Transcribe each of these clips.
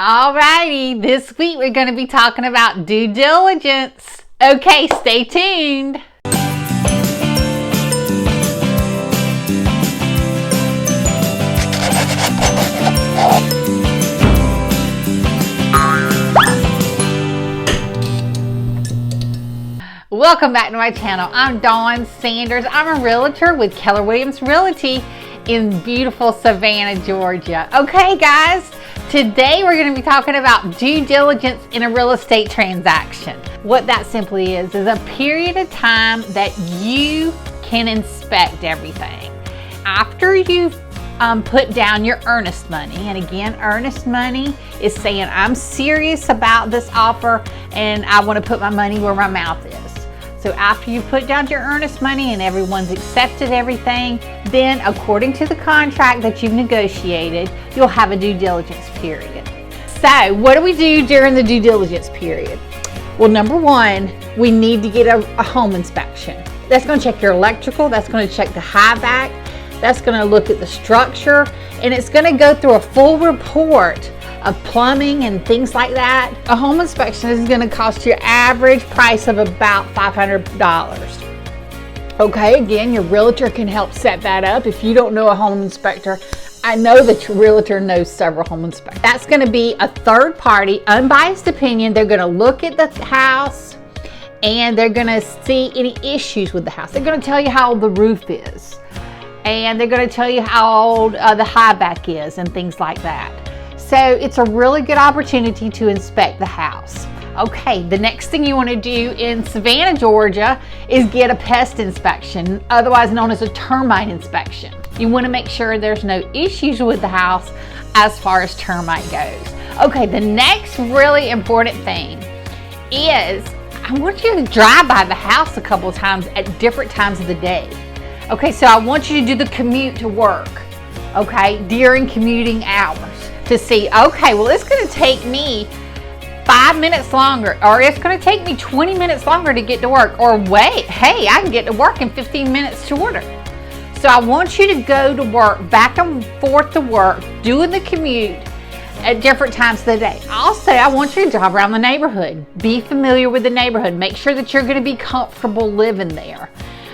Alrighty, this week we're going to be talking about due diligence. Okay, stay tuned. Welcome back to my channel. I'm Dawn Sanders. I'm a realtor with Keller Realty in beautiful Savannah, Georgia. Okay, guys, today we're going to be talking about due diligence in a real estate transaction. What that simply is a period of time that you can inspect everything. After you've put down your earnest money, and again, earnest money is saying I'm serious about this offer and I want to put my money where my mouth is. So after you put down your earnest money and everyone's accepted everything, then according to the contract that you've negotiated, you'll have a due diligence period. So what do we do during the due diligence period? Well, number one, we need to get a home inspection. That's going to check your electrical, that's going to check the high back, that's going to look at the structure, and it's going to go through a full report of plumbing and things like that. A home inspection is going to cost you an average price of about $500. Okay, again, your realtor can help set that up. If you don't know a home inspector, I know that your realtor knows several home inspectors. That's going to be a third party, unbiased opinion. They're going to look at the house and they're going to see any issues with the house. They're going to tell you how old the roof is, and they're going to tell you how old the high back is and things like that. So it's a really good opportunity to inspect the house. Okay, the next thing you want to do in Savannah, Georgia is get a pest inspection, otherwise known as a termite inspection. You want to make sure there's no issues with the house as far as termite goes. Okay, the next really important thing is I want you to drive by the house a couple of times at different times of the day. Okay, so I want you to do the commute to work, okay, during commuting hours, to see, okay, well, it's going to take me 5 minutes longer, or it's going to take me 20 minutes longer to get to work, or wait, hey, I can get to work in 15 minutes shorter. So I want you to go to work, back and forth to work, doing the commute at different times of the day. Also, I want you to drive around the neighborhood. Be familiar with the neighborhood. Make sure that you're going to be comfortable living there.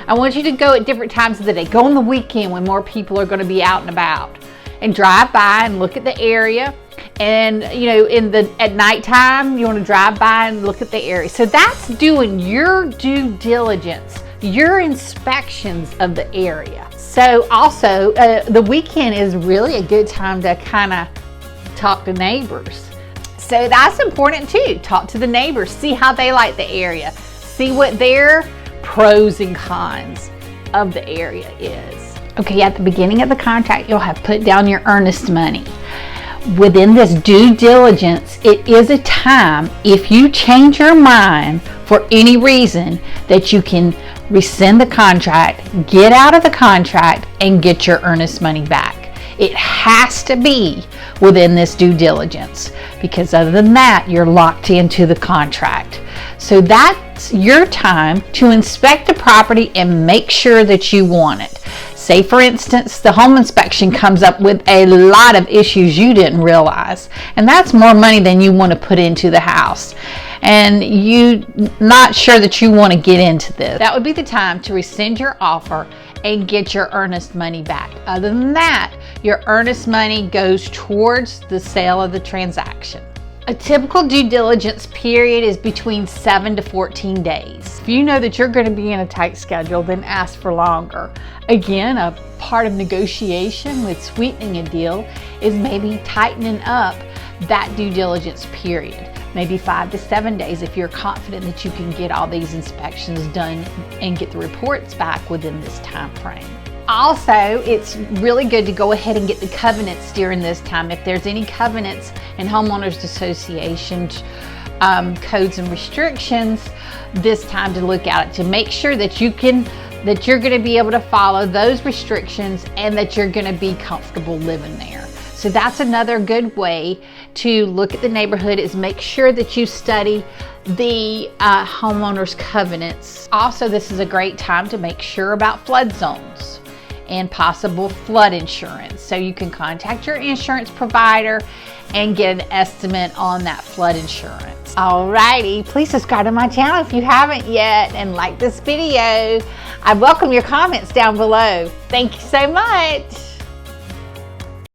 I want you to go at different times of the day. Go on the weekend when more people are going to be out and about, and drive by and look at the area. And at nighttime, you want to drive by and look at the area. So that's doing your due diligence, your inspections of the area. So also, the weekend is really a good time to kind of talk to neighbors. So that's important too. Talk to the neighbors, see how they like the area, see what their pros and cons of the area is. Okay, at the beginning of the contract, you'll have put down your earnest money. Within this due diligence, it is a time, if you change your mind for any reason, that you can rescind the contract, get out of the contract, and get your earnest money back. It has to be within this due diligence, because other than that, you're locked into the contract. So that's your time to inspect the property and make sure that you want it. Say, for instance, the home inspection comes up with a lot of issues you didn't realize, and that's more money than you want to put into the house, and you're not sure that you want to get into this. That would be the time to rescind your offer and get your earnest money back. Other than that, your earnest money goes towards the sale of the transaction. A typical due diligence period is between 7 to 14 days. If you know that you're going to be in a tight schedule, then ask for longer. Again, a part of negotiation with sweetening a deal is maybe tightening up that due diligence period. Maybe 5 to 7 days if you're confident that you can get all these inspections done and get the reports back within this time frame. Also, it's really good to go ahead and get the covenants during this time. If there's any covenants in homeowners associations, codes and restrictions, this time to look at it to make sure that you're going to be able to follow those restrictions and that you're going to be comfortable living there. So that's another good way to look at the neighborhood, is make sure that you study the homeowners covenants. Also, this is a great time to make sure about flood zones and possible flood insurance. So you can contact your insurance provider and get an estimate on that flood insurance. Alrighty, please subscribe to my channel if you haven't yet and like this video. I welcome your comments down below. Thank you so much.